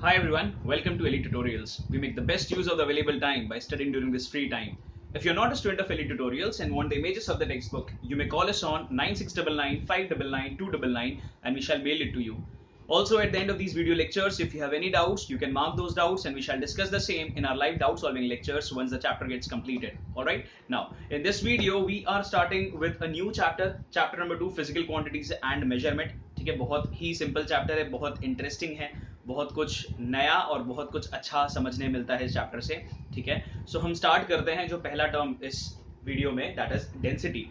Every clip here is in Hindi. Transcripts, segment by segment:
Hi everyone, welcome to Elite Tutorials. We make the best use of the available time by studying during this free time. If you're not a student of Elite Tutorials and want the images of the textbook, you may call us on 9699 599 299 and we shall mail it to you. Also, at the end of these video lectures, if you have any doubts, you can mark those doubts and we shall discuss the same in our live doubt solving lectures once the chapter gets completed. Alright, now in this video, we are starting with a new chapter, chapter number 2, physical quantities and measurement. ठीक है, बहुत ही सिंपल चैप्टर है, बहुत इंटरेस्टिंग है, बहुत कुछ नया और बहुत कुछ अच्छा समझने मिलता है इस चैप्टर से. ठीक है, सो हम स्टार्ट करते हैं जो पहला टर्म इस वीडियो में, that is density.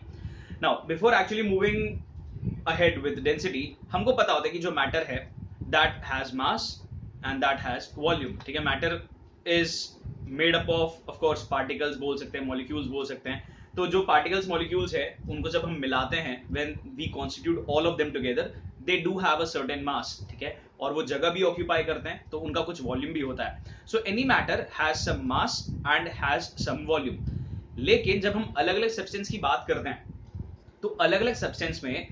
Now before actually moving ahead with density, हमको पता होता है कि जो मैटर है that has mass and that has volume. ठीक है, matter is made up of course particles बोल सकते हैं, मॉलिक्यूल्स बोल सकते हैं. तो जो पार्टिकल्स मॉलिक्यूल्स है उनको जब हम मिलाते हैं, when we constitute all of them together, they do have a certain mass. ठीक है, और वो जगह भी ऑक्यूपाई करते हैं तो उनका कुछ वॉल्यूम भी होता है. So any matter has some mass and has some volume. लेकिन जब हम अलग अलग सब्सटेंस की बात करते हैं तो अलग अलग सब्सटेंस में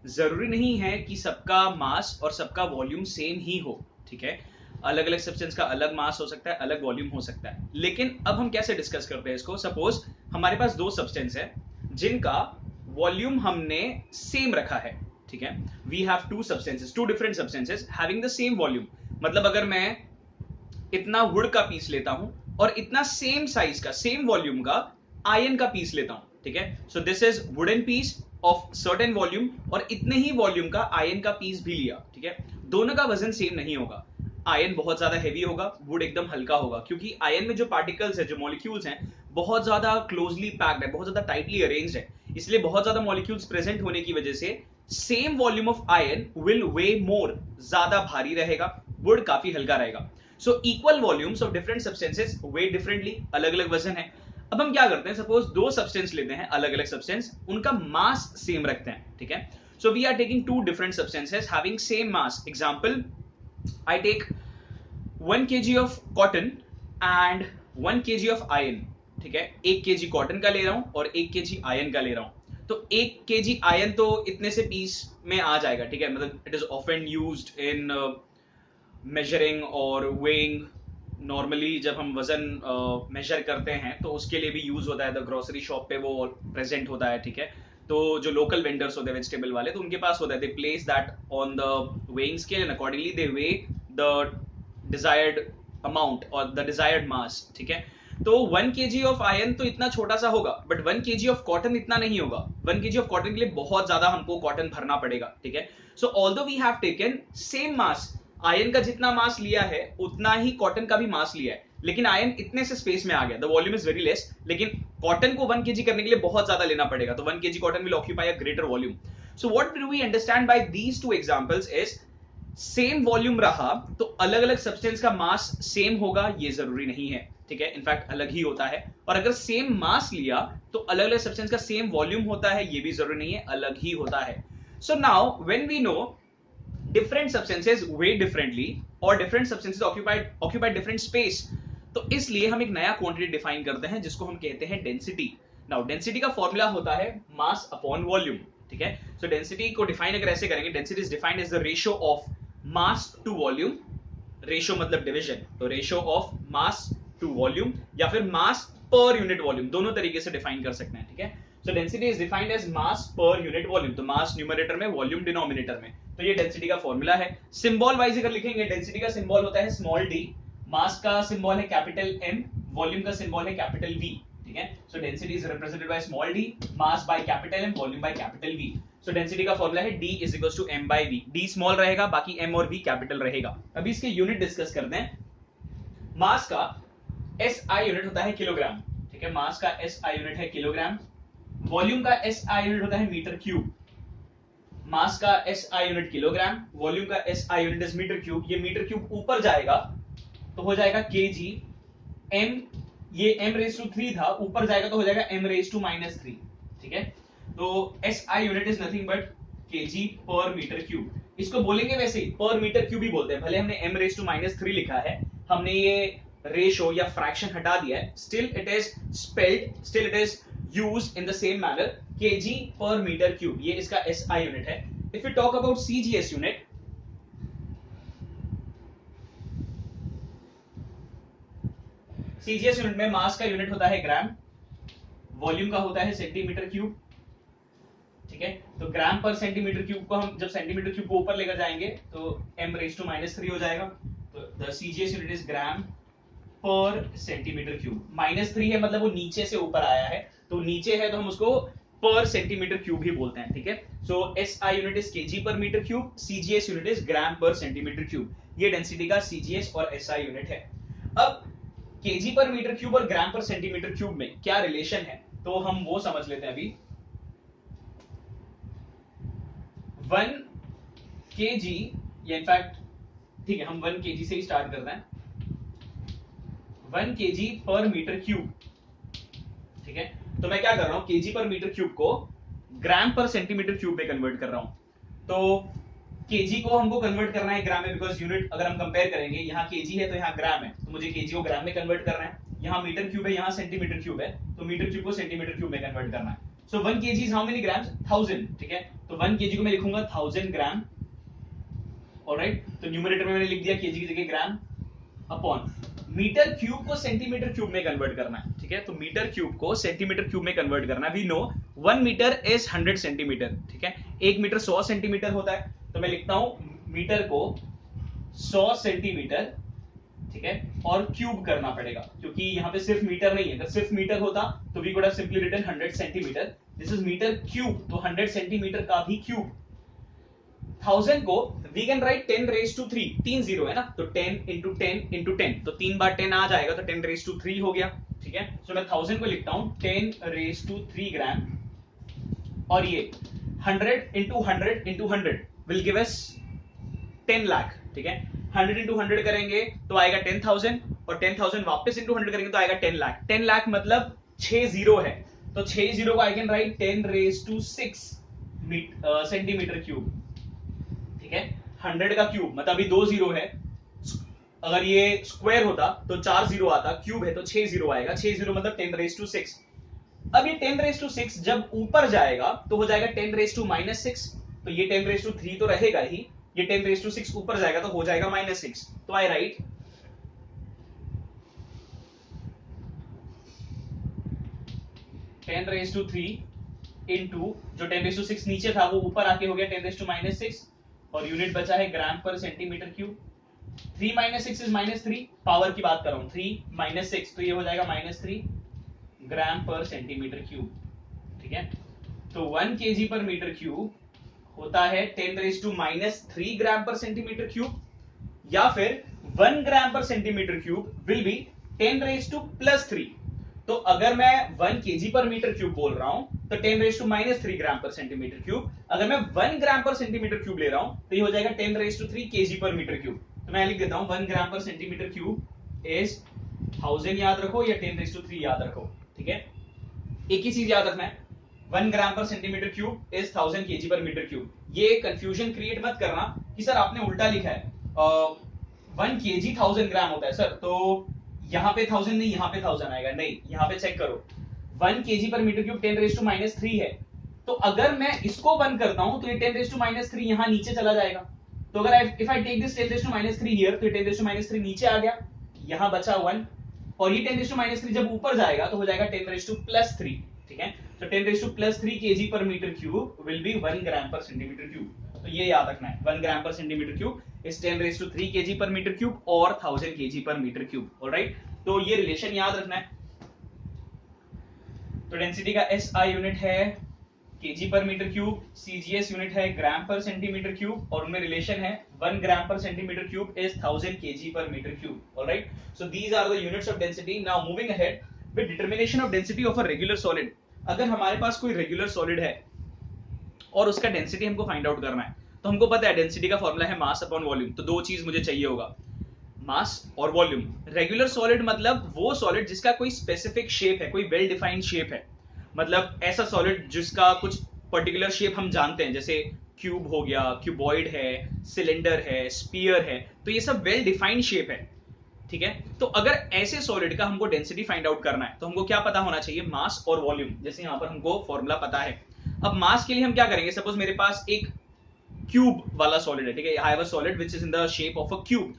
जरूरी नहीं है कि सबका मास और सबका वॉल्यूम सेम ही हो. ठीक है, अलग अलग सब्सटेंस का अलग मास हो सकता है, अलग वॉल्यूम हो सकता है. लेकिन अब हम कैसे डिस्कस करते हैं इसको. सपोज हमारे पास दो सब्सटेंस है जिनका वॉल्यूम हमने सेम रखा है. ठीक है, we have two substances, two different substances having the same volume. मतलब अगर मैं इतना वुड का पीस लेता हूं और इतना सेम साइज का, सेम वॉल्यूम का आयरन का पीस लेता हूं. ठीक है, so this is wooden piece of certain volume और इतने ही वॉल्यूम का आयरन का पीस भी लिया. ठीक है, दोनों का वजन सेम नहीं होगा. आयरन बहुत ज्यादा हेवी होगा, वुड एकदम हल्का होगा, क्योंकि आयरन में जो पार्टिकल्स है, जो मॉलिक्यूल्स हैं, बहुत ज्यादा क्लोजली पैक्ड है, बहुत ज्यादा टाइटली अरेंज्ड है. इसलिए बहुत ज्यादा मॉलिक्यूल्स प्रेजेंट होने की वजह से same volume of iron will weigh more, ज्यादा भारी रहेगा, वुड काफी हल्का रहेगा. So equal volumes of different substances weigh differently, अलग अलग वजन है. अब हम क्या करते हैं, सपोज दो सब्सटेंस लेते हैं, अलग अलग सब्सटेंस, उनका मास सेम रखते हैं. ठीक है, so we are taking two different substances having same mass. Example, I take 1 kg of cotton and 1 kg of iron. ठीक है, 1 kg कॉटन का ले रहा हूं और 1 kg आयरन का ले रहा हूं. तो 1 kg आयरन तो इतने से पीस में आ जाएगा. ठीक है, मतलब it is often used in measuring और वेइंग. नॉर्मली जब हम वजन मेजर करते हैं तो उसके लिए भी यूज होता है. द ग्रोसरी शॉप पे वो प्रेजेंट होता है. ठीक है, तो जो लोकल वेंडर्स होते हैं वेजिटेबल वाले, तो उनके पास होता है, दे place that on the weighing scale and accordingly they way the desired amount और द डिजायर्ड मास. ठीक है, तो 1 kg ऑफ आयरन तो इतना छोटा सा होगा, बट 1 kg ऑफ कॉटन इतना नहीं होगा. 1 kg ऑफ कॉटन के लिए बहुत ज्यादा हमको कॉटन भरना पड़ेगा. ठीक है, so although we have taken same mass, iron का जितना मास लिया है उतना ही कॉटन का भी मास लिया है, लेकिन आयरन इतने से स्पेस में आ गया, the volume is very less, लेकिन कॉटन को 1 kg करने के लिए बहुत ज्यादा लेना पड़ेगा, तो 1 kg cotton will occupy a greater volume. So what do we understand by these two examples is, same volume रहा तो अलग अलग सब्सटेंस का मास सेम होगा, ये जरूरी नहीं है. ठीक है, इनफैक्ट अलग ही होता है. और अगर सेम मास लिया तो अलग अलग सब्सटेंस का सेम वॉल्यूम होता है, ये भी जरूरी नहीं है, अलग ही होता है. So now when we know different substances weigh differently or different substances occupy different space, तो इसलिए हम एक नया क्वांटिटी डिफाइन करते हैं जिसको हम कहते हैं डेंसिटी. नाउ डेंसिटी का फॉर्मूला होता है मास अपॉन वॉल्यूम. ठीक है, सो डेंसिटी को डिफाइन अगर ऐसे करेंगे, density is defined as the ratio of mass to volume. Ratio मतलब डिवीजन, तो ratio of mass to volume या फिर मास पर यूनिट वॉल्यूम, दोनों तरीके से डिफाइन कर सकते हैं. ठीक है, so density is defined as mass per unit volume, तो मास न्यूमरेटर में, वॉल्यूम डिनोमिनेटर में. तो ये डेंसिटी का फॉर्मूला है. सिंबल वाइज अगर लिखेंगे, डेंसिटी का सिंबल होता है स्मॉल डी, मास का सिंबल है कैपिटल एम, वॉल्यूम का सिंबल है कैपिटल वी. ठीक है, so density is represented by small d, mass by capital M, volume by capital V. So density का फॉर्मूला है D is equal to M by V. D small रहेगा, बाकी M और V कैपिटल रहेगा. अभी इसके यूनिट डिस्कस करते हैं. मास का SI यूनिट होता है किलोग्राम. ठीक है, मास का SI यूनिट है किलोग्राम. वॉल्यूम का SI यूनिट होता है मीटर क्यूब. मास का SI यूनिट किलोग्राम, वॉल्यूम का SI unit is metre cube. ये मीटर क्यूब ऊपर जाएगा तो हो जाएगा kg. M, ये m रेज टू 3 था, ऊपर जाएगा तो हो जाएगा m रेज टू -3. ठीक है, तो SI unit is nothing but kg per metre cube. इसको बोलेंगे वैसे ही पर मीटर क्यूब ही बोलते हैं, भले हमने m रेज टू -3 लिखा है, हमने ये रेशो या फ्रैक्शन हटा दिया है, still it is spelled, still it is used in the same manner, kg per metre cube, ये इसका SI यूनिट है. If you talk about CGS unit, CGS unit में मास का यूनिट होता है ग्राम, वॉल्यूम का होता है सेंटीमीटर क्यूब, ठीक है। तो ग्राम पर सेंटीमीटर क्यूब को हम जब सेंटीमीटर क्यूब को ऊपर लेकर जाएंगे तो m⁻³ हो जाएगा। तो the CGS unit is gram per centimetre cube. -3 है मतलब वो नीचे से ऊपर आया है, तो नीचे है तो हम उसको पर सेंटीमीटर क्यूब ही बोलते हैं, ठीक है। So SI unit is kg per metre cube, CGS unit is gram per centimetre cube. ये डेंसिटी का सीजीएस और एसआई यूनिट है। अब केजी पर मीटर क्यूब और ग्राम पर सेंटीमीटर क्यूब में क्या रिलेशन है, तो हम वो समझ लेते हैं अभी। 1 kg, या इनफैक्ट ठीक है हम 1 kg से ही स्टार्ट करते हैं। 1 kg पर मीटर क्यूब, ठीक है। तो मैं क्या कर रहा हूं, केजी पर मीटर क्यूब को ग्राम पर सेंटीमीटर क्यूब में कन्वर्ट कर रहा हूं। तो केजी को हमको कन्वर्ट करना है ग्राम में, बिकॉज यूनिट अगर हम कंपेयर करेंगे, यहाँ केजी है तो यहाँ ग्राम है, तो मुझे केजी को ग्राम में कन्वर्ट करना है। यहाँ मीटर क्यूब है, यहाँ सेंटीमीटर क्यूब है, तो मीटर क्यूब को सेंटीमीटर क्यूब में कन्वर्ट करना है। सो 1 kg is how many grams, 1000, ठीक है। तो 1 kg को मैं लिखूंगा 1000 ग्राम, ऑलराइट। तो न्यूमरेटर में मैंने लिख दिया केजी की जगह ग्राम, अपॉन मीटर क्यूब को सेंटीमीटर क्यूब में कन्वर्ट करना है, ठीक है। तो मीटर क्यूब को सेंटीमीटर क्यूब में कन्वर्ट करना है। We know 1 metre is 100 centimetre, ठीक है। 1 मीटर 100 सेंटीमीटर होता है, तो मैं लिखता हूं मीटर को 100 सेंटीमीटर, ठीक है, और क्यूब करना पड़ेगा क्योंकि यहाँ पे सिर्फ मीटर नहीं है। अगर सिर्फ मीटर होता तो we could have simply written 100 centimetre. This is metre cube, तो 100 सेंटीमीटर का भी क्यूब। 1000 को वी कैन राइट 10⁻3, 3 जीरो है ना, तो 10 इंटू 10 इंटू 10, तो 3 बार 10 आ जाएगा, तो 10⁻3 हो गया, ठीक है। सो मैं 1000 को लिखता हूं 10⁻3 ग्राम, और ये 100 into 100 into 100 will give us 10 lakh, ठीक है। 100 इंटू 100 करेंगे तो आएगा 10,000, और 10,000 वापस इंटू 100 करेंगे तो आएगा 10 लाख। 10 लाख मतलब 6 जीरो है, तो 6 जीरो को I can write 10⁻6 centimetre cube, ठीक है। 100 का क्यूब मतलब अभी 2 जीरो है, अगर ये स्क्वायर होता तो 4 जीरो आता, क्यूब है तो 6 जीरो आएगा, 6 जीरो मतलब 10⁻6। अब ये 10⁻6 जब ऊपर जाएगा तो हो जाएगा 10⁻⁻6, तो ये 10⁻3 तो रहेगा ही, ये 10⁻6 ऊपर जाएगा तो हो जाएगा -6। तो आई राइट 10⁻3 इंटू जो 10⁻6 नीचे था वो ऊपर आके हो गया 10⁻6, और यूनिट बचा है ग्राम per centimetre cube. 3 - 6 is -3, power की बात कर रहा हूं, 3 - 6 तो ये हो जाएगा -3 ग्राम पर सेंटीमीटर क्यूब, ठीक है। तो 1 kg पर मीटर क्यूब होता है 10⁻³ ग्राम पर सेंटीमीटर क्यूब, या फिर 1 gram per centimetre cube will be 10⁻+3। तो अगर मैं 1 kg पर मीटर क्यूब बोल रहा हूं तो 10⁻³ ग्राम पर सेंटीमीटर क्यूब, अगर मैं 1 ग्राम पर सेंटीमीटर क्यूब ले रहा हूं तो ये हो जाएगा 10⁻³ kg पर मीटर क्यूब। तो मैं लिख देता हूं 1 gram per centimetre cube is 1000 याद रखो या 10⁻³ याद रखो, ठीक है। एक ही चीज याद रखना है, 1 gram per centimetre cube is 1000 kg per metre cube. ये कंफ्यूजन क्रिएट मत करना कि सर आपने उल्टा लिखा है, 1 kg 1000 ग्राम होता है सर, तो यहाँ पे 1000 नहीं, यहाँ पे 1000 आएगा, नहीं, यहाँ पे चेक करो 1 kg पर मीटर क्यूब 10⁻³ है, तो अगर मैं इसको 1 करता हूं तो ये 10⁻³ यहाँ नीचे चला जाएगा। तो अगर if I take this 10⁻³ here, तो 10⁻³ नीचे आ गया, यहाँ बचा 1, और ये 10⁻³ जब ऊपर जाएगा तो हो जाएगा 10⁻+3, ठीक है। तो 10⁻+3 kg per metre cube will be 1 gram per centimetre cube. तो ये याद रखना है, 1 gram per centimetre cube is 10⁻³ kg per metre cube और 1000 kg per metre cube, alright. तो ये रिलेशन याद रखना है। तो डेंसिटी का एसआई यूनिट है KG per metre cube, CGS unit है ग्राम पर सेंटीमीटर क्यूब, और उनमें रिलेशन है 1 gram per centimetre cube is 1000 kg per metre cube, alright. So these are the units of density. Now moving ahead with determination of density of a regular solid. अगर हमारे पास कोई रेगुलर सॉलिड है और उसका डेंसिटी हमको फाइंड आउट करना है, तो हमको पता है डेंसिटी का फॉर्मूला है मास अपॉन वॉल्यूम। तो दो चीज मुझे चाहिए होगा, मास और वॉल्यूम। रेगुलर सॉलिड मतलब वो सॉलिड जिसका कोई स्पेसिफिक शेप है, कोई वेल डिफाइंड शेप है, मतलब ऐसा सॉलिड जिसका कुछ पर्टिकुलर शेप हम जानते हैं, जैसे क्यूब हो गया, क्यूबॉइड है, सिलेंडर है, स्पीयर है, तो ये सब वेल डिफाइंड शेप है, ठीक है। तो अगर ऐसे सॉलिड का हमको डेंसिटी फाइंड आउट करना है तो हमको क्या पता होना चाहिए, मास और वॉल्यूम। जैसे यहां पर हमको फॉर्मूला पता है। अब मास के लिए हम क्या करेंगे, सपोज मेरे पास एक क्यूब वाला सॉलिड है, ठीक है, I have a solid which is in the shape of a cube.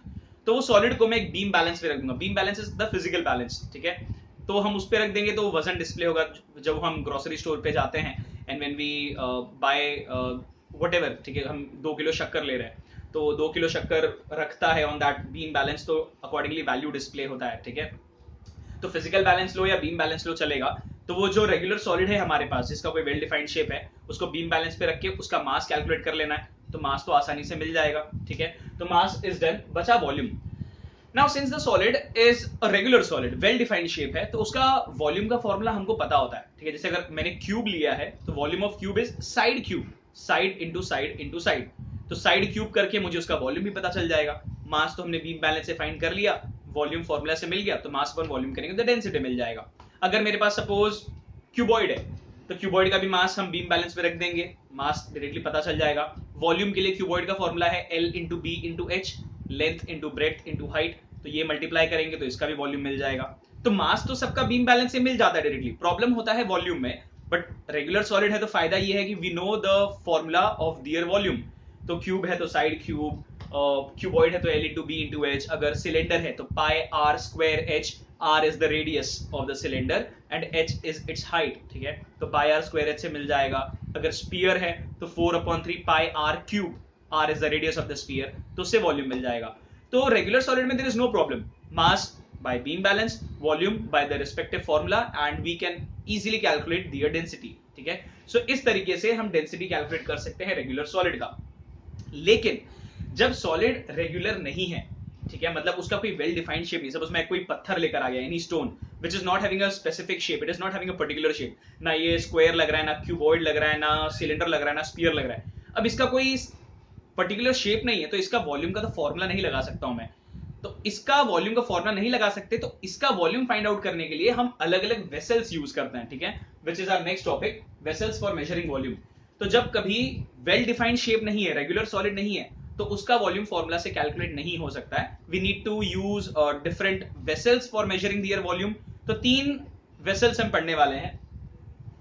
तो वो सॉलिड को मैं एक बीम बैलेंस पे रख दूंगा. Beam balance is the physical balance, ठीक है. तो हम उस पे रख देंगे तो वजन डिस्प्ले होगा जब हम ग्रोसरी स्टोर पे जाते हैं and when we buy whatever, ठीक है, हम 2 किलो शक्कर ले रहे हैं तो 2 किलो शक्कर रखता है ऑन दैट बीम बैलेंस, तो अकॉर्डिंगली वैल्यू डिस्प्ले होता है, ठीक है. तो फिजिकल बैलेंस लो या बीम बैलेंस लो चलेगा. तो वो जो रेगुलर सॉलिड है हमारे पास जिसका कोई वेल डिफाइंड शेप है उसको बीम बैलेंस पे रख के उसका मास कैलकुलेट कर लेना है. तो मास तो आसानी से मिल जाएगा, ठीक है. तो मास इज डन, बचा volume. Now since the solid is a regular solid, well defined shape है, तो उसका वॉल्यूम का फॉर्मूला हमको पता होता है, ठीक है. जैसे अगर मैंने क्यूब लिया है तो volume of cube is side cube, side into side into side. तो साइड क्यूब करके मुझे उसका वॉल्यूम भी पता चल जाएगा. मास तो हमने बीम बैलेंस से फाइंड कर लिया, वॉल्यूम फॉर्मूला से मिल गया, तो मास अपन वॉल्यूम करेंगे तो डेंसिटी मिल जाएगा. अगर मेरे पास सपोज क्यूबॉइड है तो क्यूबॉइड का भी मास हम बीम बैलेंस पे रख देंगे, मास डायरेक्टली पता चल जाएगा. वॉल्यूम के लिए क्यूबॉइड का फॉर्मूला है L into B into H, length into breadth into height. तो ये मल्टीप्लाई करेंगे तो इसका भी वॉल्यूम मिल जाएगा. तो मास तो सबका बीम बैलेंस से मिल जाता है डायरेक्टली, प्रॉब्लम होता है वॉल्यूम में. बट रेगुलर सॉलिड है तो फायदा ये है कि we know the formula of their volume. तो क्यूब है तो साइड क्यूब, क्यूबॉइड है तो L into B into H. अगर सिलेंडर है तो pi R square H, R is the radius of the cylinder and H is its height, ठीक है. तो पाई आर स्क्वायर एच से मिल जाएगा. अगर स्पीयर है तो 4/3 pi R cube, R is the radius of the sphere, तो उससे वॉल्यूम मिल जाएगा. तो रेगुलर सॉलिड में there is no problem. Mass by beam balance, volume by the respective formula and we can easily calculate their density, ठीक है. सो इस तरीके से हम डेंसिटी कैलकुलेट कर सकते हैं रेगुलर सॉलिड का. लेकिन जब सॉलिड रेगुलर नहीं है, ठीक है, मतलब उसका कोई वेल डिफाइंड शेप नहीं, सपोज मैं कोई पत्थर लेकर आ गया, any stone which is not having a specific shape, it is not having a particular shape, ना ये स्क्वायर लग रहा है, ना क्यूबॉइड लग रहा है, ना सिलेंडर लग रहा है, ना स्पीयर लग रहा है. अब इसका कोई पर्टिकुलर शेप नहीं है तो इसका वॉल्यूम का तो फॉर्मूला नहीं लगा सकता हूं मैं. तो इसका वॉल्यूम का फॉर्मूला नहीं लगा सकते, तो इसका वॉल्यूम फाइंड आउट करने के लिए हम अलग अलग वेसल्स यूज करते हैं, ठीक है, which is our next topic, vessels for measuring volume. तो जब कभी वेल डिफाइंड शेप नहीं है, रेगुलर सॉलिड नहीं है, तो उसका वॉल्यूम फॉर्मूला से कैलकुलेट नहीं हो सकता है. We need to use different vessels for measuring their volume. तो 3 वेसल्स हम पढ़ने वाले हैं,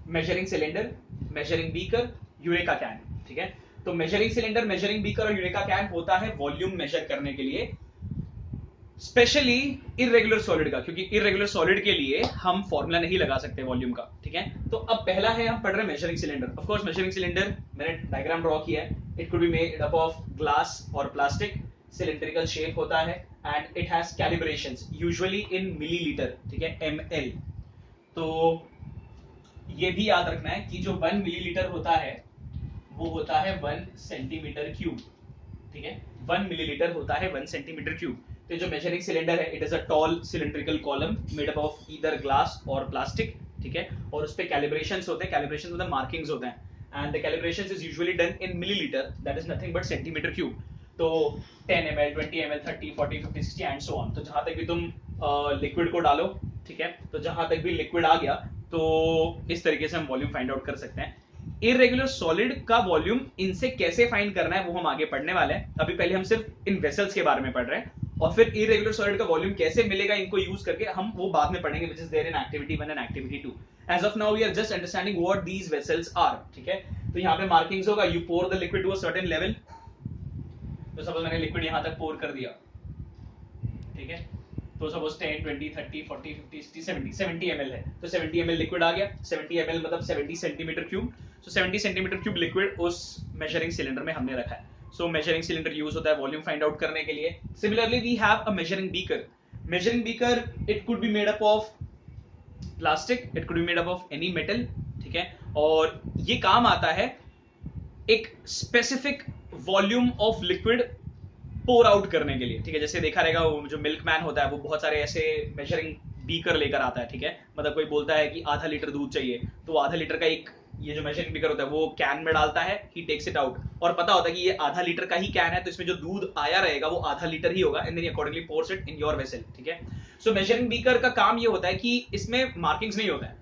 measuring cylinder, measuring beaker, eureka can, ठीक है. तो मेजरिंग सिलेंडर, मेजरिंग बीकर और यूरेका कैन होता है वॉल्यूम मेजर करने के लिए, स्पेशली इरेगुलर सॉलिड का, क्योंकि इरेगुलर सॉलिड के लिए हम फॉर्मूला नहीं लगा सकते वॉल्यूम का, ठीक है. तो अब पहला है, हम पढ़ रहे हैं measuring cylinder. Of course measuring cylinder मैंने डायग्राम ड्रॉ किया है. It could be made up of glass और प्लास्टिक, सिलिंड्रिकल शेप होता है and it has calibrations usually in millilitre, ठीक है, ml. तो ये भी याद रखना है कि जो 1 मिलीलीटर होता है वो होता है 1 सेंटीमीटर क्यूब, ठीक है. 1 मिलीलीटर होता है 1 सेंटीमीटर क्यूब. तो जो मेजरिंग सिलेंडर है it is a tall cylindrical column made up of either glass और प्लास्टिक, ठीक है. और उस पे कैलिब्रेशंस होते हैं, कैलिब्रेशंस मतलब मार्किंग्स होते हैं and the calibrations is usually done in millilitre, that is nothing but centimetre cube. तो 10 ml, 20 ml, 30, 40, 50, 60 and so on. तो जहां तक भी तुम लिक्विड को डालो, ठीक है, तो जहां तक भी लिक्विड आ गया तो इस तरीके से हम वॉल्यूम फाइंड आउट कर सकते हैं. इरेगुलर सॉलिड का वॉल्यूम इनसे कैसे फाइंड करना है वो हम आगे पढ़ने वाले हैं. अभी पहले हम सिर्फ इन वेसल्स के बारे में पढ़ रहे हैं और फिर इरेगुलर सॉलिड का वॉल्यूम कैसे मिलेगा इनको यूज करके हम वो बाद में पढ़ेंगे, which is there in activity 1 and activity 2. As of now we are just understanding what these vessels are, ठीक है. तो यहाँ पे मार्किंग्स होगा, you pour the liquid to a certain level. तो सपोज मैंने लिक्विड यहाँ तक पोर कर दिया, ठीक है. तो सपोज 10, 20, 30, 40, 50, 60, 70 ml है, तो 70 ml लिक्विड आ गया. 70 ml मतलब 70 सेंटीमीटर क्यूब. सो 70 सेंटीमीटर क्यूब लिक्विड उस मेजरिंग सिलेंडर में हमने रखा है. सो मेजरिंग सिलेंडर यूज होता है वॉल्यूम फाइंड आउट करने के लिए. Similarly we have a measuring beaker. Measuring beaker it could be made up of plastic, it could be made up of any metal, ठीक है. और ये काम आता है एक specific volume of liquid pour out करने के लिए, ठीक है. जैसे देखा रहेगा वो जो मिल्कमैन होता है वो बहुत सारे ऐसे मेजरिंग बीकर लेकर आता है, ठीक है. मतलब कोई बोलता है कि आधा लीटर दूध चाहिए तो आधा लीटर का एक ये जो मेजरिंग बीकर होता है वो कैन में डालता है, ही टेक्स इट आउट, और पता होता है कि ये आधा लीटर का ही कैन है तो इसमें जो दूध आया रहेगा वो आधा लीटर ही होगा, and then accordingly pours it in your vessel, ठीक है. सो मेजरिंग बीकर का काम ये होता है कि इसमें मार्किंग्स नहीं होता है,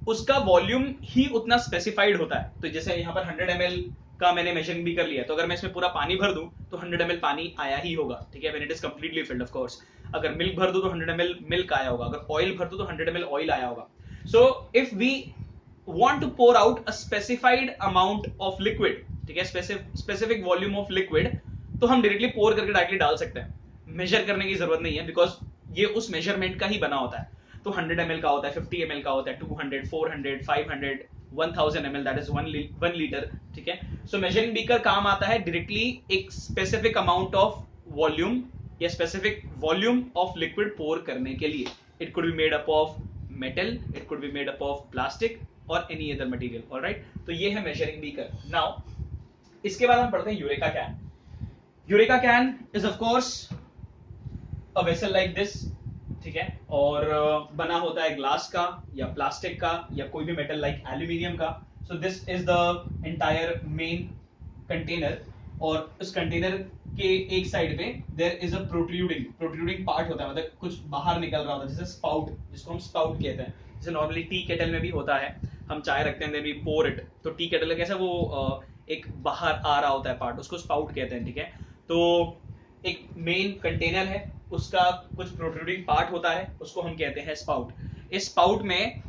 उसका वॉल्यूम ही उतना स्पेसिफाइड होता है. तो जैसे यहाँ पर 100 ml का मैंने मेजरिंग बीकर लिया, तो अगर मैं इसमें पूरा पानी भर दूं तो 100 ml पानी आया ही होगा, ठीक है, when it is completely filled. Of course अगर मिल्क भर दूं तो 100 ml मिल्क आया होगा, अगर ऑयल भर दूं तो 100 ml ऑयल आया होगा. So if we want to pour out a specified amount of liquid, ठीक है, specific volume of liquid, तो हम डायरेक्टली pour करके डायरेक्टली डाल सकते हैं. मेजर करने की जरूरत नहीं है, बिकॉज ये उस मेजरमेंट का ही बना होता है। तो 100 ml का होता है, 50 ml का होता है, 200, 400, 500, 1000 ml, दैट इज 1 लीटर। ठीक है, सो मेजरिंग बीकर काम आता है डायरेक्टली एक स्पेसिफिक अमाउंट ऑफ वॉल्यूम या स्पेसिफिक वॉल्यूम ऑफ लिक्विड पोर करने के लिए। It could be made up of metal, it could be made up of plastic और एनी अदर मटेरियल। ऑलराइट, तो ये है मेजरिंग बीकर। नाउ इसके बाद हम पढ़ते हैं eureka can. Eureka can is of course a vessel like this, ठीक है, और बना होता है ग्लास का या प्लास्टिक का या कोई भी मेटल लाइक एल्यूमिनियम का। So this is the entire main container, और उस कंटेनर के एक साइड पे there is a protruding part होता है, मतलब कुछ बाहर निकल रहा होता है, जैसे स्पाउट, जिसको हम स्पाउट कहते हैं। जैसे नॉर्मली टी केटल में भी होता है, हम चाय रखते हैं देन वी पोर इट, तो टी केटल का कैसा वो एक बाहर आ रहा होता है पार्ट, उसको स्पाउट कहते हैं। ठीक है, तो एक मेन कंटेनर है, उसका कुछ प्रोट्रूडिंग पार्ट होता है, उसको हम कहते हैं स्पाउट। इस स्पाउट में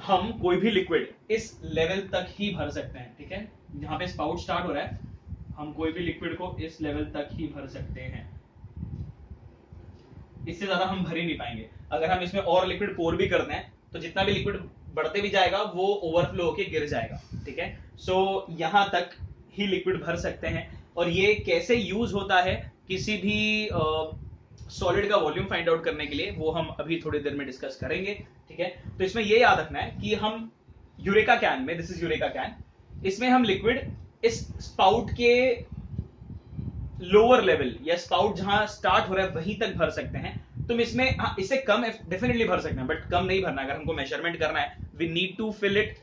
हम कोई भी लिक्विड इस लेवल तक ही भर सकते हैं। ठीक है, जहां पे स्पाउट स्टार्ट हो रहा है, हम कोई भी लिक्विड को इस लेवल तक ही भर सकते हैं, इससे ज्यादा हम भर ही नहीं पाएंगे। अगर हम इसमें और लिक्विड पोर भी करते हैं तो जितना भी लिक्विड बढ़ते भी जाएगा वो ओवरफ्लो होके गिर जाएगा। ठीक है, सो यहां तक ही लिक्विड भर सकते हैं। और ये कैसे यूज होता है किसी भी सॉलिड का वॉल्यूम फाइंड आउट करने के लिए, वो हम अभी थोड़ी देर में डिस्कस करेंगे। ठीक है, तो इसमें ये याद रखना है कि हम यूरेका कैन में, दिस इज यूरेका कैन, इसमें हम लिक्विड इस स्पाउट के लोअर लेवल या स्पाउट जहां स्टार्ट हो रहा है वहीं तक भर सकते हैं। तुम इसमें हाँ, इससे कम डेफिनेटली भर सकते हैं, बट कम नहीं भरना। अगर हमको मेजरमेंट करना है, we need to fill it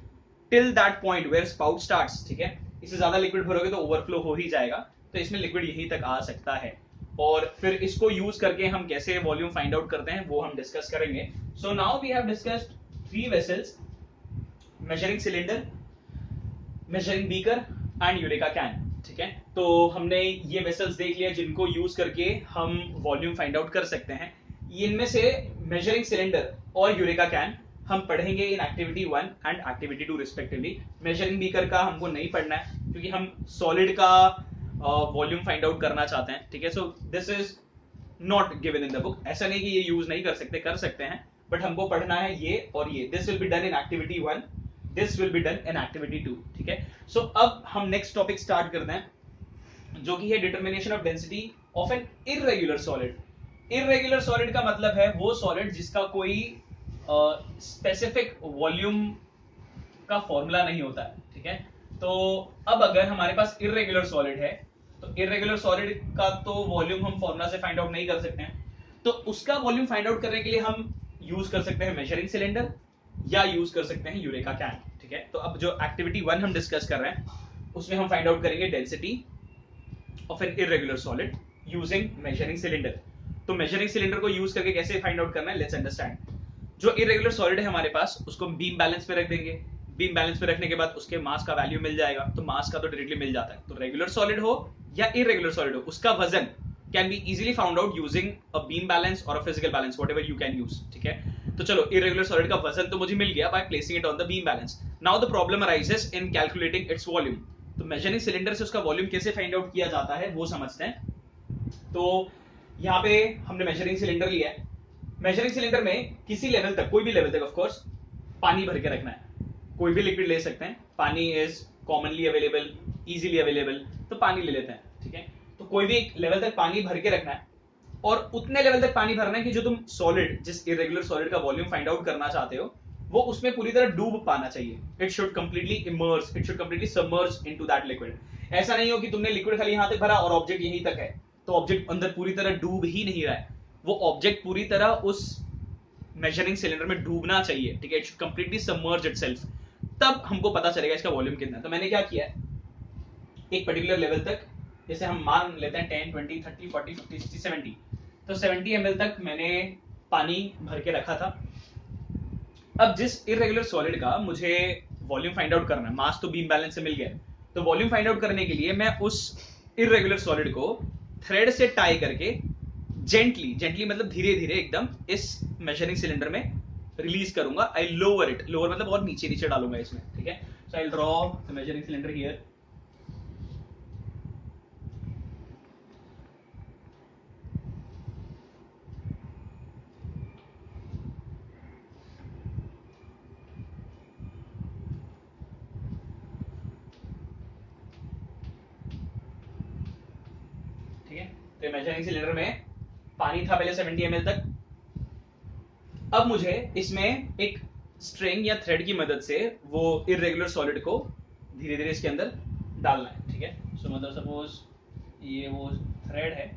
till that point where spout starts. ठीक है, इससे ज्यादा लिक्विड भरोगे तो ओवरफ्लो हो ही जाएगा, तो इसमें लिक्विड यहीं तक आ सकता है। और फिर इसको यूज करके हम कैसे वॉल्यूम फाइंड आउट करते हैं वो हम डिस्कस करेंगे। So now we have discussed 3 vessels, measuring cylinder, measuring beaker and eureka can. ठीक है, तो हमने ये वेसल्स देख लिया जिनको यूज करके हम वॉल्यूम फाइंड आउट कर सकते हैं। इनमें से मेजरिंग सिलेंडर और यूरेका कैन हम पढ़ेंगे in activity 1 and activity 2 respectively. Measuring beaker का हमको नहीं पढ़ना है क्योंकि हम सॉलिड का वॉल्यूम फाइंड आउट करना चाहते हैं। ठीक है, so this is not given in the book. ऐसा नहीं कि ये यूज नहीं कर सकते, कर सकते हैं, बट हमको पढ़ना है ये और ये। This will be done in activity 1, this will be done in activity 2। ठीक है, सो अब हम नेक्स्ट टॉपिक स्टार्ट करते हैं, जो कि है determination of density of an irregular solid. Irregular solid का मतलब है वो सॉलिड जिसका कोई स्पेसिफिक वॉल्यूम का फॉर्मूला नहीं होता है। ठीक है, तो अब अगर हमारे पास इर्रेगुलर सॉलिड है, तो इर्रेगुलर सॉलिड का तो वॉल्यूम हम फॉर्मूला से फाइंड आउट नहीं कर सकते हैं, तो उसका वॉल्यूम फाइंड आउट करने के लिए हम यूज कर सकते हैं मेजरिंग सिलेंडर या यूज कर सकते हैं यूरेका कैन। ठीक है, तो अब जो एक्टिविटी 1 हम डिस्कस कर रहे हैं उसमें हम फाइंड आउट करेंगे density of an irregular solid using measuring cylinder. तो मेजरिंग सिलेंडर को यूज करके कैसे फाइंड आउट करना है, लेट्स अंडरस्टैंड। जो इर्रेगुलर सॉलिड है हमारे पास, उसको बीम बैलेंस पे रख देंगे। बीम बैलेंस पे रखने के बाद उसके मास का वैल्यू मिल जाएगा, तो मास का तो डायरेक्टली मिल जाता है। तो रेगुलर सॉलिड हो या इर्रेगुलर सॉलिड हो, उसका वजन can be easily found out using a beam balance और a physical balance, whatever you can use. ठीक है, तो चलो इर्रेगुलर सॉलिड का वजन तो मुझे मिल गया by placing it on the beam balance. Now the problem arises in calculating its volume. तो मेजरिंग सिलेंडर से उसका वॉल्यूम कैसे फाइंड आउट किया जाता है वो समझते हैं। तो यहाँ पे हमने मेजरिंग सिलेंडर लिया है। मेजरिंग सिलेंडर में किसी लेवल तक, कोई भी लेवल तक ऑफ कोर्स पानी भर के रखना है। कोई भी लिक्विड ले सकते हैं, पानी is commonly available, easily available, तो पानी ले लेते हैं। ठीक है, तो कोई भी लेवल तक पानी भर के रखना है, और उतने लेवल तक पानी भरना है कि जो तुम सॉलिड, जिस इरेगुलर सॉलिड का वॉल्यूम फाइंड आउट करना चाहते हो, वो उसमें पूरी तरह डूब पाना चाहिए। It should completely immerse, it should completely submerge into that liquid. ऐसा नहीं हो कि तुमने लिक्विड खाली यहां तक भरा और ऑब्जेक्ट यहीं तक है, तो ऑब्जेक्ट अंदर पूरी तरह डूब ही नहीं रहा है, वो ऑब्जेक्ट पूरी तरह उस मेजरिंग सिलेंडर में डूबना चाहिए। ठीक है, it should completely submerge itself, तब हमको पता चलेगा इसका वॉल्यूम कितना है। तो मैंने क्या किया है, एक पर्टिकुलर लेवल तक, जैसे हम मान लेते हैं 10, 20, 30, 40, 50, 60, 70, तो 70 ml तक मैंने पानी भर के रखा था। अब जिस इरेगुलर सॉलिड का मुझे वॉल्यूम फाइंड आउट करना है, मास तो बीम बैलेंस से मिल गया, तो वॉल्यूम फाइंड आउट करने के लिए मैं उस इरेगुलर सॉलिड को थ्रेड से टाई करके जेंटली, जेंटली मतलब धीरे धीरे एकदम इस मेजरिंग सिलेंडर में रिलीज करूंगा। आई लोअर इट, लोअर मतलब और नीचे नीचे डालूंगा इसमें। ठीक है, so I draw the measuring cylinder here. ठीक है। तो मेजरिंग सिलेंडर में पानी था पहले 70 ml तक। अब मुझे इसमें एक स्ट्रिंग या थ्रेड की मदद से वो इरेगुलर सॉलिड को धीरे धीरे इसके अंदर डालना है, ठीक है। सो मतलब सपोज ये वो थ्रेड है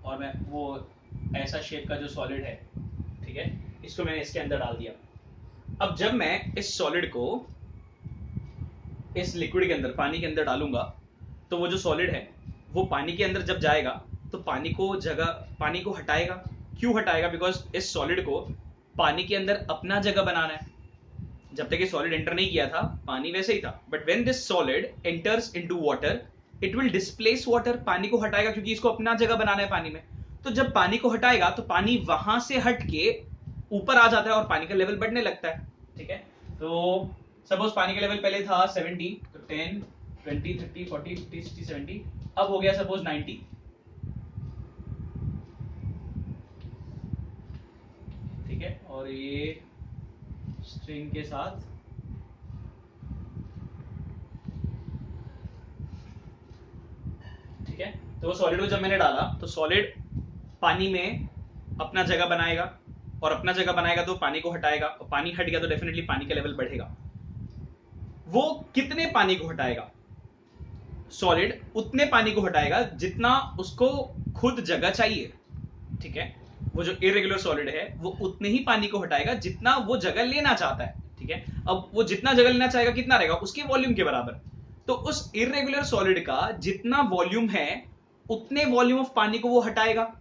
और मैं वो ऐसा शेप का जो सॉलिड है, ठीक है, इसको मैंने इसके अंदर डाल दिया। अब जब मैं इस सॉलिड को इस लिक्विड के अंदर, पानी के अंदर डालूंगा, तो वो जो सॉलिड है वो पानी के अंदर जब जाएगा तो पानी को हटाएगा। क्यों हटाएगा? बिकॉज इस सॉलिड को पानी के अंदर अपना जगह बनाना है। जब तक ये सॉलिड एंटर नहीं किया था पानी वैसे ही था, but when this solid enters into water it will displace water. पानी को हटाएगा क्योंकि इसको अपना जगह बनाना है पानी में। तो जब पानी को हटाएगा तो पानी वहां से हट के ऊपर आ जाता है और पानी का लेवल बढ़ने लगता है, ठीक है। तो सपोज पानी का लेवल पहले था 70, तो 10, 20, 30, 40, 50, 60, 70, अब हो गया सपोज 90। ठीक है, और ये स्ट्रिंग के साथ ठीक है। तो वो सॉलिड को जब मैंने डाला तो सॉलिड पानी में अपना जगह बनाएगा, और अपना जगह बनाएगा तो पानी को हटाएगा, और पानी हट गया तो डेफिनेटली पानी का लेवल बढ़ेगा। वो कितने पानी को हटाएगा? सॉलिड उतने पानी को हटाएगा जितना उसको खुद जगह चाहिए, ठीक है। वो जो इरेगुलर सॉलिड है वो उतने ही पानी को हटाएगा जितना वो जगह लेना चाहता है, ठीक है। अब वो जितना जगह लेना चाहेगा कितना रहेगा? उसके वॉल्यूम के बराबर। तो उस इरेगुलर सॉलिड का जितना वॉल्यूम है उतने वॉल्यूम ऑफ पानी को वो हटाएगा,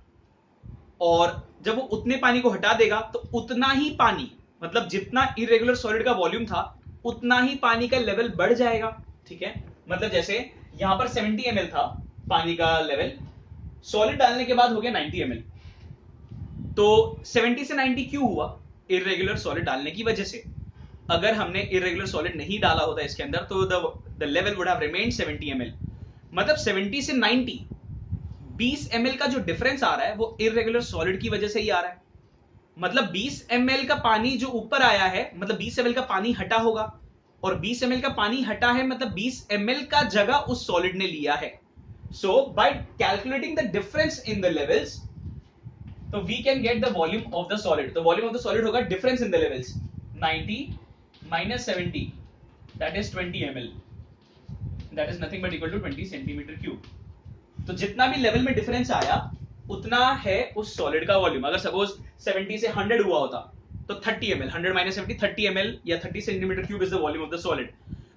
और जब वो उतने पानी को हटा देगा तो उतना ही पानी, मतलब जितना इरेगुलर सॉलिड का वॉल्यूम था उतना ही पानी का लेवल बढ़ जाएगा, ठीक है। मतलब जैसे यहां पर 70 ml था पानी का लेवल, सॉलिड डालने के बाद हो गया 90 ml। तो 70 से 90 क्यों हुआ? इरेगुलर सॉलिड डालने की वजह से। अगर हमने इरेगुलर सॉलिड नहीं डाला होता इसके अंदर तो the level would have remained 70 ml। मतलब 70 से 90 20 ml का जो डिफरेंस आ रहा है वो इरेगुलर सॉलिड की वजह से ही आ रहा है। मतलब 20 ml का पानी जो ऊपर आया है, मतलब 20 ml का पानी हटा होगा, और 20 ml का पानी हटा है मतलब 20 ml का जगह उस सॉलिड ने लिया है। So by calculating the difference in the levels, तो we can get the volume of the solid. तो वॉल्यूम ऑफ द सॉलिड होगा difference in the levels, 90 minus 70, that is 20 ml, that is nothing but equal to 20 centimeter cube। तो जितना भी लेवल में डिफरेंस आया उतना है उस सॉलिड का वॉल्यूम। अगर सपोज 70 से 100 हुआ होता तो 30 ml, 100 minus 70, 30 ml या 30 centimetre cube is the volume of the solid.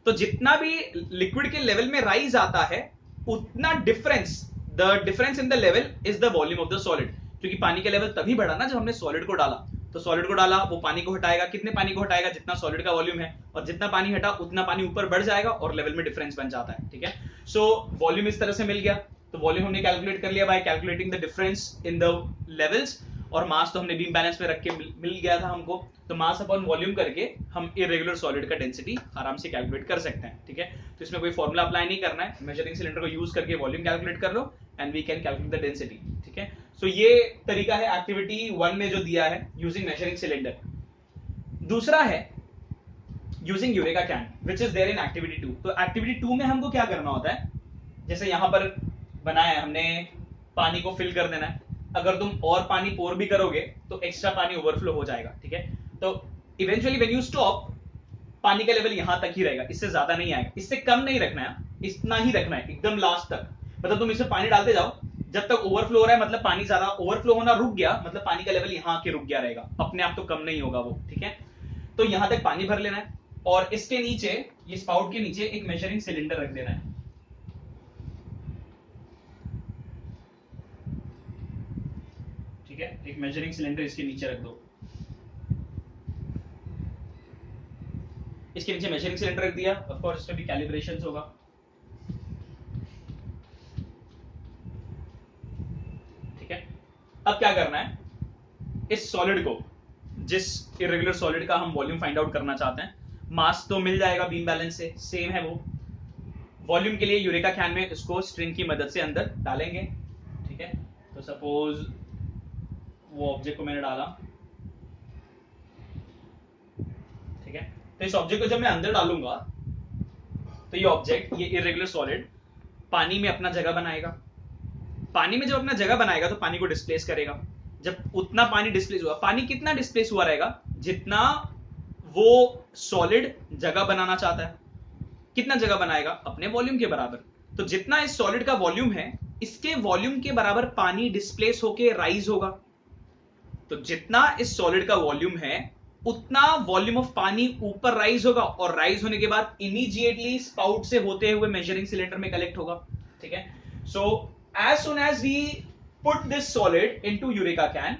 तो जितना भी लिक्विड के लेवल में राइज आता है उतना difference, the difference in the level is the volume of the solid. क्योंकि पानी का लेवल तभी बढ़ा ना जब हमने सॉलिड को डाला। तो सॉलिड को डाला, वो पानी को हटाएगा, कितने पानी को हटाएगा? जितना सॉलिड का वॉल्यूम है, और जितना पानी हटा उतना पानी ऊपर बढ़ जाएगा और लेवल में डिफरेंस बन जाता है, ठीक है। सो वॉल्यूम इस तरह से मिल गया। तो वॉल्यूम हमने कैलकुलेट कर लिया bye calculating the difference in the levels, और मास तो हमने बीम बैलेंस में रख के मिल गया था हमको। तो मास अपॉन वॉल्यूम करके हम इरेगुलर सॉलिड का डेंसिटी आराम से कैलकुलेट कर सकते हैं, ठीक है। तो इसमें कोई फॉर्मूला अप्लाई नहीं करना है, मेजरिंग सिलेंडर को यूज करके वॉल्यूम कैलकुलेट कर लो and we can calculate the density, ठीक है। सो ये तरीका है एक्टिविटी 1 में जो दिया है यूजिंग मेजरिंग सिलेंडर। दूसरा है using eureka can which is there in activity 2। तो एक्टिविटी 2 में हमको क्या करना होता है? जैसे यहां पर बनाया है हमने, पानी को फिल कर देना है। अगर तुम और पानी पोर भी करोगे तो एक्स्ट्रा पानी ओवरफ्लो हो जाएगा, ठीक है। तो इवेंचुअली व्हेन यू स्टॉप, पानी का लेवल यहां तक ही रहेगा, इससे ज्यादा नहीं आएगा, इससे कम नहीं रखना है, इतना ही रखना है एकदम लास्ट तक। मतलब तुम इसमें पानी डालते जाओ, जब तक ओवरफ्लो हो रहा है मतलब पानी ज्यादा, ओवरफ्लो होना रुक गया मतलब पानी का लेवल यहां के रुक गया रहेगा, अपने आप तो कम नहीं होगा वो, ठीक है। तो यहां तक पानी भर लेना है, और इसके नीचे, ये स्पाउट के नीचे एक मेजरिंग सिलेंडर रख देना है, ठीक है। एक मेजरिंग सिलेंडर इसके नीचे रख दो। इसके नीचे मेजरिंग सिलेंडर रख दिया, ऑफ कोर्स इसमें भी कैलिब्रेशंस होगा, ठीक है। अब क्या करना है? इस सॉलिड को, जिस इरेगुलर सॉलिड का हम वॉल्यूम फाइंड आउट करना चाहते हैं, मास तो मिल जाएगा बीम बैलेंस से, सेम है वो। वॉल्यूम के लिए यूरेका कैन में इसको स्ट्रिंग की मदद से अंदर डालेंगे, ठीक है। तो सपोज वो ऑब्जेक्ट को मैंने डाला, ठीक है। तो इस ऑब्जेक्ट को जब मैं अंदर डालूंगा तो ये ऑब्जेक्ट, ये इरेगुलर सॉलिड पानी में अपना जगह बनाएगा। पानी में जब अपना जगह बनाएगा तो पानी को डिस्प्लेस करेगा। जब उतना पानी डिस्प्लेस हुआ, पानी कितना डिस्प्लेस हुआ रहेगा? जितना वो सॉलिड जगह बनाना चाहता है। कितना जगह बनाएगा? अपने वॉल्यूम के बराबर। तो जितना इस सॉलिड का वॉल्यूम है, इसके वॉल्यूम के बराबर पानी डिस्प्लेस होके राइज होगा। तो जितना इस सॉलिड का वॉल्यूम है, उतना वॉल्यूम ऑफ पानी ऊपर राइज होगा, और राइज होने के बाद इमीडिएटली स्पाउट से होते हुए मेजरिंग सिलेंडर में कलेक्ट होगा। ठीक है, so as soon as we put this solid into eureka can,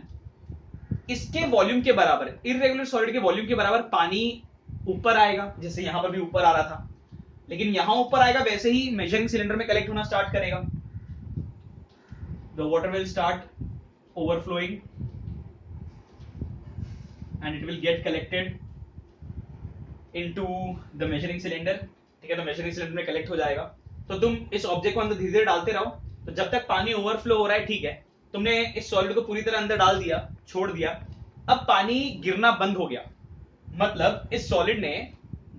इसके वॉल्यूम के बराबर, इररेगुलर सॉलिड के वॉल्यूम के बराबर पानी ऊपर आएगा। जैसे यहां पर भी ऊपर आ रहा था, लेकिन यहां ऊपर आएगा, वैसे ही मेजरिंग सिलेंडर में कलेक्ट होना स्टार्ट करेगा। The water will start overflowing and it will get collected into the measuring cylinder। ठीक है, तो measuring cylinder में कलेक्ट हो जाएगा। तो तुम इस ऑब्जेक्ट को अंदर धीरे धीरे डालते रहो, तो जब तक पानी ओवरफ्लो हो रहा है, ठीक है, तुमने इस सॉलिड को पूरी तरह अंदर डाल दिया, छोड़ दिया, अब पानी गिरना बंद हो गया। मतलब इस सॉलिड ने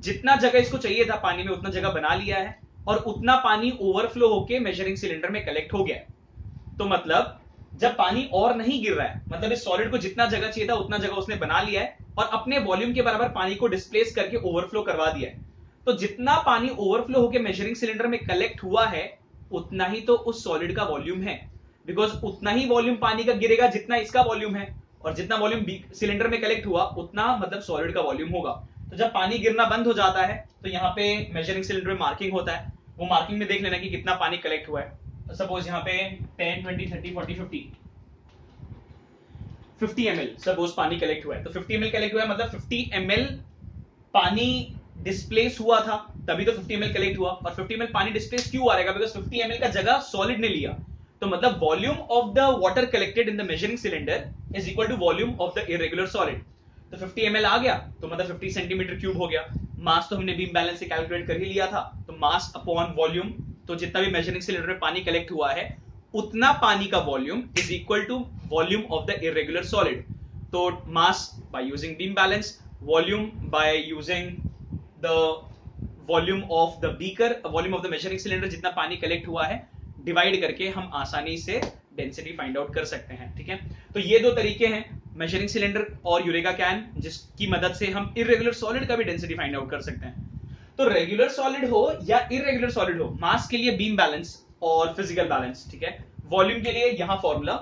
जितना जगह इसको चाहिए था पानी में, उतना जगह बना लिया है, और उतना पानी ओवरफ्लो होके मेजरिंग सिलेंडर में कलेक्ट हो गया। तो मतलब जब पानी और नहीं गिर रहा है, मतलब इस सॉलिड को जितना जगह चाहिए था उतना जगह उसने बना लिया है, और अपने वॉल्यूम के बराबर पानी को डिस्प्लेस करके ओवरफ्लो करवा दिया है। तो जितना पानी ओवरफ्लो होकर मेजरिंग सिलेंडर में कलेक्ट हुआ है, उतना ही तो उस सॉलिड का वॉल्यूम है, बिकॉज उतना ही वॉल्यूम पानी का गिरेगा जितना इसका वॉल्यूम है, और जितना वॉल्यूम सिलेंडर में कलेक्ट हुआ उतना मतलब सॉलिड का वॉल्यूम होगा। तो जब पानी गिरना बंद हो जाता है, तो यहाँ पे मेजरिंग सिलेंडर में मार्किंग होता है, वो मार्किंग में देख लेना कि कितना पानी कलेक्ट हुआ है। सपोज यहाँ पे 10, 20, 30, 40, 50 ml सपोज पानी कलेक्ट हुआ है। तो 50 ml कलेक्ट हुआ है, मतलब 50 ml पानी डिस्प्लेस हुआ था, तभी तो 50 ml कलेक्ट हुआ। और 50 ml पानी डिस्प्लेस क्यों आ रहेगा? बिकॉज 50 ml का जगह सॉलिड ने लिया। तो मतलब volume of the water collected in the measuring cylinder is equal to volume of the irregular solid. तो 50 ml आ गया, तो मतलब 50 सेंटीमीटर क्यूब हो गया। मास तो हमने बीम बैलेंस से कैलकुलेट कर ही लिया था, तो मास अपॉन वॉल्यूम, तो जितना भी मेजरिंग सिलेंडर में पानी कलेक्ट हुआ है, उतना पानी का volume is equal to volume of the irregular solid. तो mass by using beam balance, volume by using the volume of the beaker, volume of the measuring cylinder, जितना पानी कलेक्ट हुआ है, डिवाइड करके हम आसानी से डेंसिटी फाइंड आउट कर सकते हैं। ठीक है, तो ये दो तरीके हैं, मेजरिंग सिलेंडर और यूरेका कैन, जिसकी मदद से हम इरेगुलर सॉलिड का भी डेंसिटी फाइंड आउट कर सकते हैं। तो रेगुलर सॉलिड हो या इरेगुलर सॉलिड हो, मास के लिए बीम बैलेंस और फिजिकल बैलेंस। ठीक है, वॉल्यूम के लिए यहां फॉर्मूला,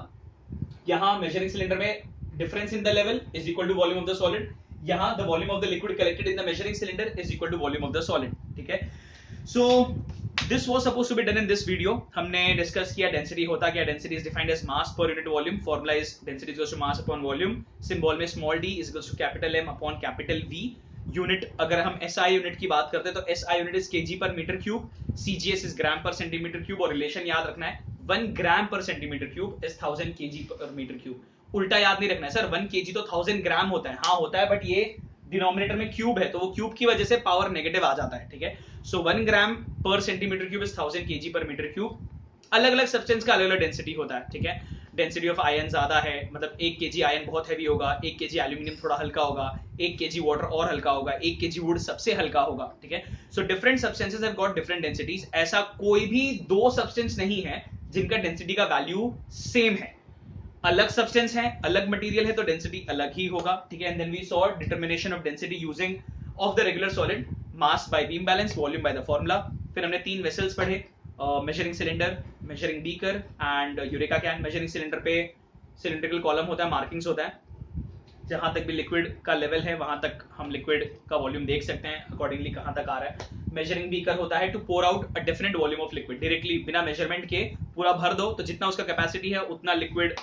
यहां मेजरिंग सिलेंडर में difference in the level is equal to volume of the solid, यहां the volume of the liquid collected in the measuring cylinder is equal to volume of the solid. ठीक है, so this was supposed to be done in this video. हमने डिस्कस किया डेंसिटी होता क्या, density is defined as mass per unit volume, formula is density equals to mass upon volume, symbol में small d is equals to capital M upon capital V। Unit, अगर हम SI यूनिट की बात करते हैं तो SI unit is kg per metre cube, CGS is gram per centimetre cube, और रिलेशन याद रखना है 1 gram per centimetre cube is 1000 kg per metre cube. उल्टा याद नहीं रखना है सर, 1 kg तो 1000 ग्राम होता है, हाँ होता है, बट ये डिनोमिनेटर में क्यूब है, तो वो क्यूब की वजह से पावर नेगेटिव आ जाता है। ठीक है, सो 1 gram per centimetre cube is 1000 kg per metre cube. अलग अलग सब्सटेंस का अलग अलग डेंसिटी होता है। ठीक है, डेंसिटी ऑफ आयन ज्यादा है, मतलब 1 kg आयन बहुत हैवी होगा, 1 kg एल्यूमिनियम थोड़ा हल्का होगा, 1 kg वाटर और हल्का होगा, 1 kg वुड सबसे हल्का होगा। ठीक है, so different substances have got different densities. ऐसा कोई भी दो सब्सटेंस नहीं है जिनका डेंसिटी का वैल्यू सेम है, अलग सब्सटेंस है, अलग मटेरियल है, तो डेंसिटी अलग ही होगा। ठीक है, and then we saw determination of density using of the regular solid, mass by beam balance, volume by the formula. फिर हमने 3 वेसल्स पढ़े, measuring cylinder, measuring beaker and eureka can. Measuring cylinder पे सिलिंड्रिकल कॉलम होता है, मार्किंग्स होता है, जहां तक भी लिक्विड का लेवल है वहां तक हम लिक्विड का वॉल्यूम देख सकते हैं, अकॉर्डिंगली कहां तक आ रहा है। मेजरिंग बीकर होता है to pour out a definite volume of liquid, directly बिना मेजरमेंट के पूरा भर दो, तो जितना उसका कैपेसिटी है उतना लिक्विड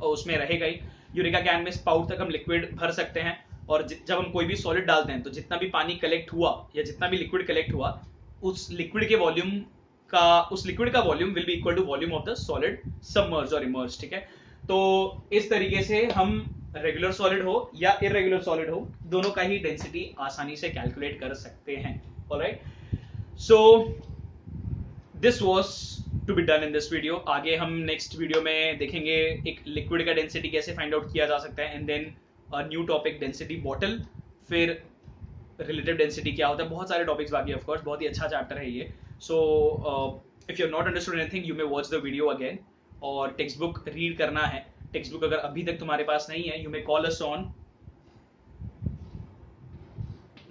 उसमें रहेगा ही। यूरेका कैन में स्पाउट तक हम लिक्विड भर सकते हैं, और जब हम कोई भी सॉलिड डालते हैं तो जितना भी पानी कलेक्ट हुआ या जितना भी लिक्विड कलेक्ट हुआ, उस लिक्विड का volume will be equal to volume of the solid submerge और इमर्ज। ठीक है, तो इस तरीके से हम रेगुलर सॉलिड हो या इरेगुलर सॉलिड हो, दोनों का ही डेंसिटी आसानी से कैलकुलेट कर सकते हैं। Alright, so this was to be done in this video. आगे हम नेक्स्ट वीडियो में देखेंगे एक लिक्विड का डेंसिटी कैसे फाइंड आउट किया जा सकता है, and then new topic density bottle, फिर रिलेटिव डेंसिटी क्या होता है, बहुत सारे टॉपिक्स बाकी, ऑफ कोर्स बहुत ही अच्छा चैप्टर है ये। So if you have not understood anything you may watch the video again. और टेक्स्ट बुक रीड करना है, टेक्स्ट बुक अगर अभी तक तुम्हारे पास नहीं है, you may call us on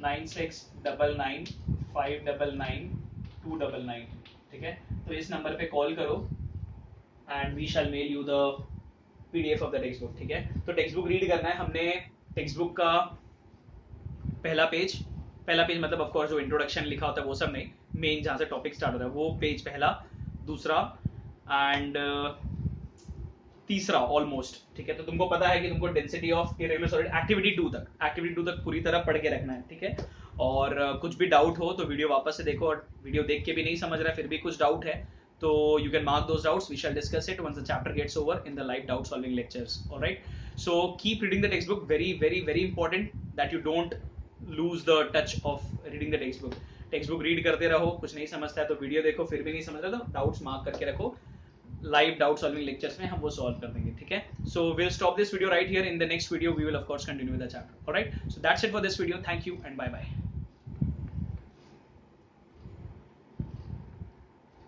9699599299. ठीक है, तो इस नंबर पे कॉल करो and we shall mail you the PDF of the text book. ठीक है, तो टेक्स्ट बुक रीड करना है. हमने टेक्स्ट बुक का पहला पेज मतलब ऑफ कोर्स जो इंट्रोडक्शन लिखा होता है वो सब नहीं, मेन जहाँ से टॉपिक स्टार्ट होता है वो पेज पहला, दूसरा एंड तीसरा ऑलमोस्ट. ठीक है, तो तुमको पता है कि तुमको density of irregular solid activity 2 तक पूरी तरह पढ़ के रखना है. ठीक है, और कुछ भी डाउट हो तो वीडियो वापस से देखो, और वीडियो देख के भी नहीं समझ रहा है फिर भी कुछ डाउट है तो you can mark those doubts. We shall discuss it once the chapter gets over in the live doubt solving lectures. All right, so keep reading the textbook. Very important that you don't lose the touch of reading the textbook. Text book read करते रहो, कुछ नहीं समझता है तो वीडियो देखो, फिर भी नहीं समझ रहा तो डाउट्स मार्क करके रखो, लाइव डाउट सॉल्विंग लेक्चर्स में हम वो सॉल्व कर देंगे. ठीक है, so will stop this video right here. In the next video we will of course continue with the chapter. Alright, so that's it for this video. Thank you and bye bye.